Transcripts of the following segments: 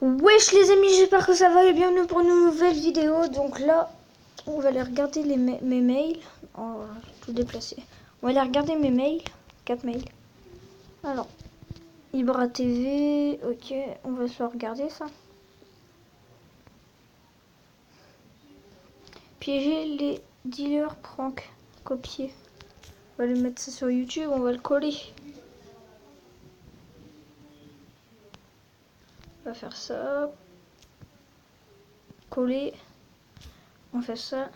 Wesh les amis, j'espère que ça va et bienvenue pour une nouvelle vidéo. Donc là, on va aller regarder mes mails. Oh, tout déplacé. On va aller regarder mes mails. 4 mails. Alors, Ibra TV, ok, on va se regarder ça. Piéger les dealers prank. Copier. On va le mettre ça sur YouTube, on va le coller. On va faire ça. Coller. On fait ça.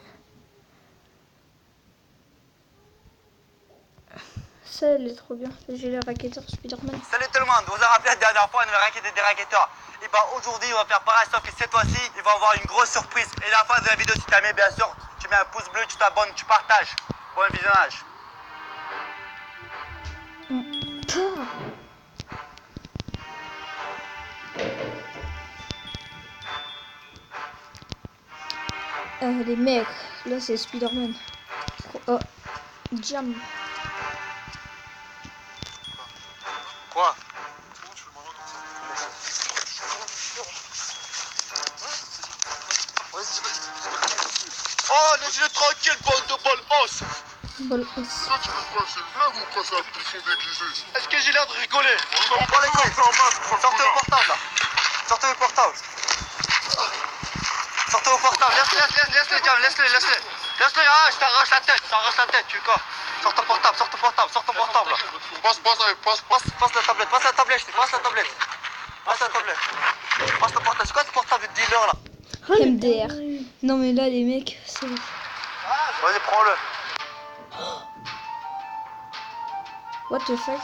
Ça, elle est trop bien. J'ai le racketteur Spider-Man. Salut tout le monde, vous vous rappelez la dernière fois on avait racketté des racketteurs. Et bah aujourd'hui on va faire pareil sauf que cette fois-ci il va y avoir une grosse surprise. Et la fin de la vidéo si t'as aimé bien sûr, tu mets un pouce bleu, tu t'abonnes, tu partages. Bon visionnage. Les mecs, là c'est Spider-Man. Oh, Jam. Quoi? Oh laissez-le tranquille bande de bol os. Bol os. Ça, tu veux quoi? C'est une blague ou quoi? C'est la pression déguisée. Est-ce que j'ai l'air de rigoler? Sortez au portable là. Sortez au portable. Sortez au portable, laisse-le Jam, laisse-le. Laisse-le, ah je t'arrache la tête, tu veux quoi? Sors ton portable là. Passe Passe la tablette, je te passe la tablette. Passe le portable, c'est quoi ce portable de dealer là? MDR. Non mais là les mecs, c'est... Vas-y, prends-le. What the fuck?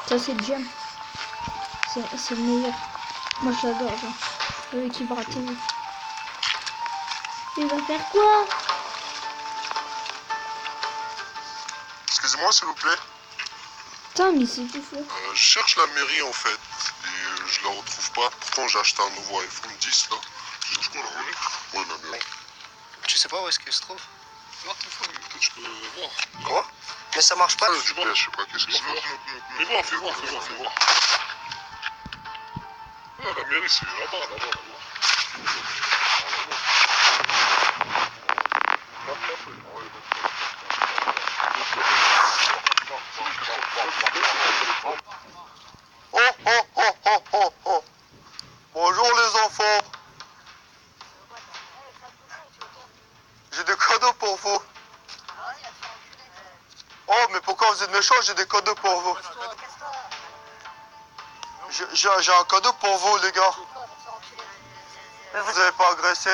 Ça c'est Jam. C'est le meilleur. Moi je l'adore. Avec Ibra TV. Il va faire quoi? Excusez-moi, s'il vous plaît. Putain mais c'est tout fou. Je cherche la mairie en fait. Et je la retrouve pas. Pourtant, j'ai acheté un nouveau iPhone 10 là. Je cherche quoi la mairie? Ouais, la mairie. Tu sais pas où est-ce qu'il se trouve? Non, peut-être je peux voir. Quoi? Mais ça marche pas? Je sais pas qu'est-ce que c'est. Mais bon, fais voir. Ah, la mairie, c'est là-bas. Oh. Bonjour les enfants. J'ai des cadeaux pour vous. Oh, mais pourquoi vous êtes méchants? J'ai des cadeaux pour vous. J'ai un cadeau pour vous, les gars. Vous n'avez pas agressé.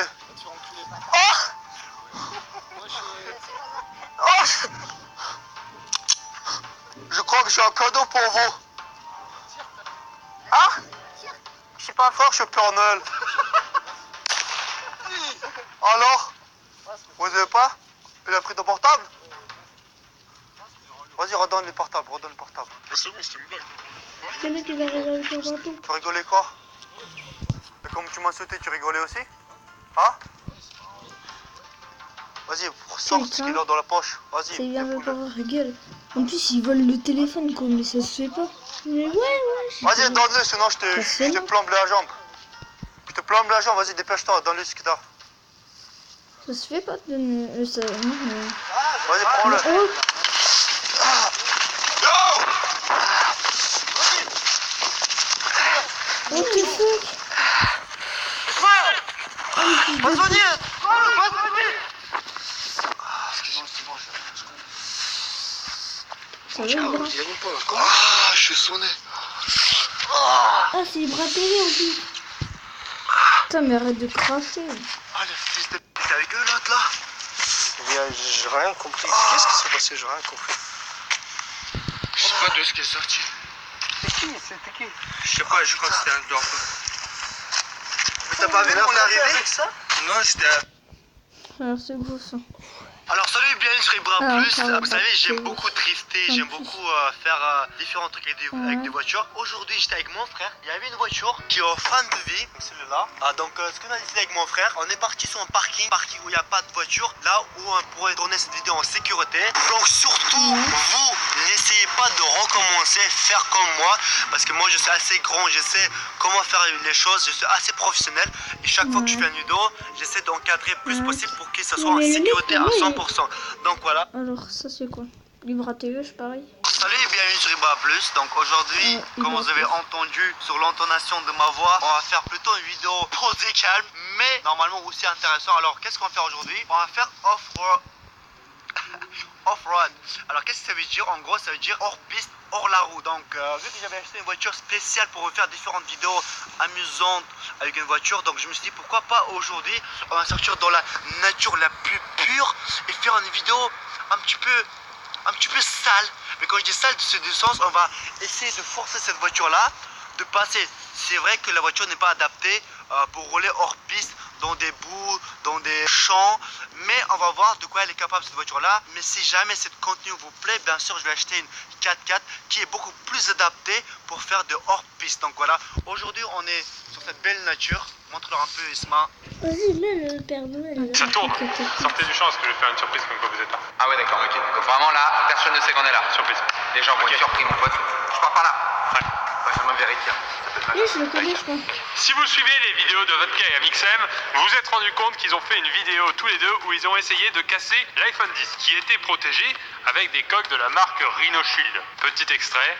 Je crois que j'ai un cadeau pour vous. Ah? Je suis pas fort, je suis Père Noël. Alors? Vous avez pas? Il a pris ton portable? Vas-y, redonne le portable. Mais c'est bon, c'était une blague. C'est lui qui va rigoler sur ton tout. Tu rigolais quoi? Et comme tu m'as sauté, tu rigolais aussi? Hein? Vas-y, sors ce qu'il a dans la poche. Vas-y. C'est bien de pas voir gueule. En plus ils volent le téléphone quoi, mais ça se fait pas. Mais ouais. Vas-y, donne-le, sinon je te plombe la jambe. Vas-y, dépêche-toi, donne-le ce que t'as. Ça se fait pas de donner ça. Non, mais... Vas-y, prends-le. Oh. What the fuck? Vas-y. Ça va, Ibra? Ah, je suis sonné. Ah, c'est Ibra TV en plus. Putain, mais arrête de cracher. Ah, le fils de pute avec eux, l'autre là. J'ai rien compris. Qu'est-ce qui s'est passé? J'ai rien compris. Je sais pas de ce qui est sorti. C'était qui? Je sais pas, je crois que c'était un dehors. Mais t'as pas vu qu'on est arrivé avec ça? Non, j'étais à... Alors c'est gros ça. Alors salut, bienvenue sur Ibra Plus. pardon, Vous savez, j'aime pardon. beaucoup drifter, j'aime beaucoup faire différents trucs avec des voitures. Aujourd'hui, j'étais avec mon frère. Il y avait une voiture qui est en fin de vie, donc celle-là. Donc ce qu'on a décidé avec mon frère, on est parti sur un parking où il n'y a pas de voiture, là où on pourrait tourner cette vidéo en sécurité. Donc surtout, vous n'essayez pas de recommencer, faire comme moi, parce que moi je suis assez grand, je sais comment faire les choses, je suis assez professionnel. Et chaque fois que je fais une vidéo, j'essaie d'encadrer le plus possible pour que ça soit en Mais le sécurité à mec, 100%. Donc voilà. Alors ça c'est quoi? Libra TV, c'est pareil. Salut et bienvenue sur Ibra Plus. Donc aujourd'hui, comme vous avez entendu sur l'intonation de ma voix, on va faire plutôt une vidéo posée, calme, mais normalement aussi intéressant. Alors qu'est-ce qu'on va faire aujourd'hui? On va faire off-road. Off-road. Alors qu'est-ce que ça veut dire? En gros, ça veut dire hors piste, hors la roue. Donc vu que j'avais acheté une voiture spéciale pour vous faire différentes vidéos amusantes avec une voiture, donc je me suis dit pourquoi pas aujourd'hui on va sortir dans la nature la plus pure et faire une vidéo un petit peu sale. Mais quand je dis sale, de ce sens, on va essayer de forcer cette voiture là de passer. C'est vrai que la voiture n'est pas adaptée pour rouler hors piste, dans des boues, dans des champs, mais on va voir de quoi elle est capable cette voiture là. Mais si jamais cette contenu vous plaît, bien sûr je vais acheter une 4x4 qui est beaucoup plus adaptée pour faire de hors piste. Donc voilà, aujourd'hui on est sur cette belle nature. Montre-leur un peu, Isma. Vas-y, là le Père Noël. Ça tourne. Sortez du champ parce que je vais faire une surprise comme quoi vous êtes là. Ah ouais d'accord, ok. Donc vraiment là, personne ne sait qu'on est là. Surprise. Les gens vont être surpris mon pote. Je pars par là. Ouais. Benjamin Véritier. Oui, je le connais, je crois. Si vous suivez les vidéos de Vodka et Amixem, vous vous êtes rendu compte qu'ils ont fait une vidéo tous les deux où ils ont essayé de casser l'iPhone 10 qui était protégé avec des coques de la marque Rhino Shield. Petit extrait.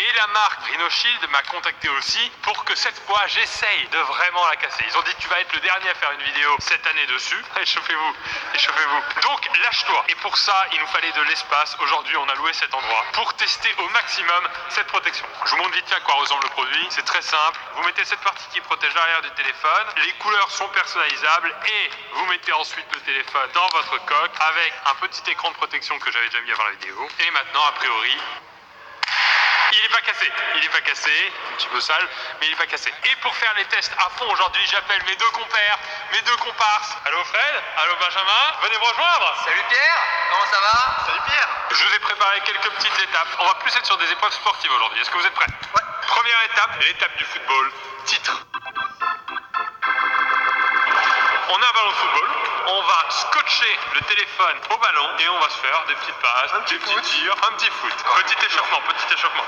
Et la marque Rhino Shield m'a contacté aussi pour que cette fois j'essaye de vraiment la casser. Ils ont dit que tu vas être le dernier à faire une vidéo cette année dessus. Échauffez-vous, échauffez-vous. Donc lâche-toi. Et pour ça, il nous fallait de l'espace. Aujourd'hui, on a loué cet endroit pour tester au maximum cette protection. Je vous montre vite fait à quoi ressemble le produit. C'est très simple. Vous mettez cette partie qui protège l'arrière du téléphone. Les couleurs sont personnalisables et vous mettez ensuite le téléphone dans votre coque avec un petit écran de protection que j'avais déjà mis avant la vidéo. Et maintenant, a priori, il est pas cassé, un petit peu sale, mais il est pas cassé. Et pour faire les tests à fond aujourd'hui, j'appelle mes deux compères, mes deux comparses. Allô Fred, allô Benjamin, venez me rejoindre. Salut Pierre, comment ça va? Salut Pierre. Je vous ai préparé quelques petites étapes. On va plus être sur des épreuves sportives aujourd'hui. Est-ce que vous êtes prêts? Ouais. Première étape, l'étape du football. Titre. On a un ballon de football, on va scotcher le téléphone au ballon et on va se faire des petites passes, des petits tirs, un petit foot. Petit échauffement. J'ai pas dit ça.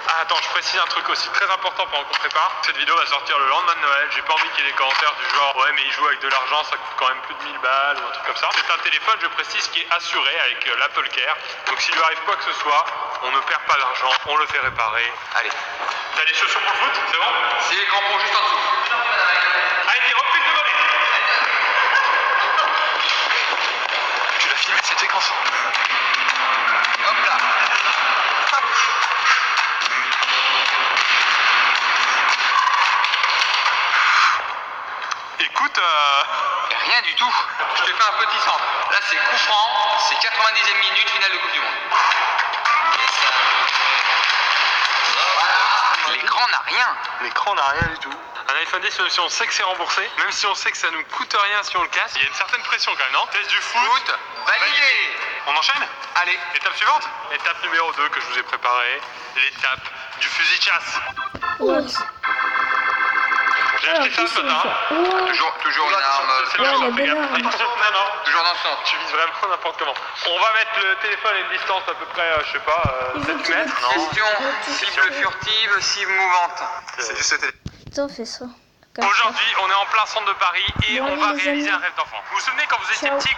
Ah, attends, je précise un truc aussi très important pendant qu'on prépare. Cette vidéo va sortir le lendemain de Noël. J'ai pas envie qu'il y ait des commentaires du genre ouais mais il joue avec de l'argent, ça coûte quand même plus de 1000 balles ou un truc comme ça. C'est un téléphone, je précise, qui est assuré avec l'Apple Care. Donc s'il lui arrive quoi que ce soit, on ne perd pas d'argent, on le fait réparer. Allez. T'as les chaussures pour le foot? C'est bon? C'est les crampons juste en dessous. Allez, reprise de volée. Tu l'as filmé cette séquence? Hop là. Hop. Écoute, Rien du tout. Je te fais un petit centre. Là c'est coup franc, c'est 90e minute, finale de Coupe du Monde. Voilà. L'écran n'a rien. l'écran n'a rien du tout. Un iPhone 10, même si on sait que c'est remboursé, même si on sait que ça nous coûte rien si on le casse, il y a une certaine pression quand même, non? Test du foot. Validé. On enchaîne? Allez. Étape suivante? Étape numéro 2 que je vous ai préparée, l'étape du fusil de chasse. What? J'ai acheté ça ce matin. Toujours une arme. C'est Ouais, le la fais belle gaffe. arme. Attention, non. Toujours dans le centre. Tu vises vraiment n'importe comment. On va mettre le téléphone à une distance à peu près, je sais pas, 7 mètres. Question, cible furtive, cible mouvante. C'est juste le téléphone. Attends, fais ça. Comme ça. Aujourd'hui, on est en plein centre de Paris et Bon, on allez, va les réaliser amis. un rêve d'enfant. Vous vous souvenez quand vous étiez Ciao. petit?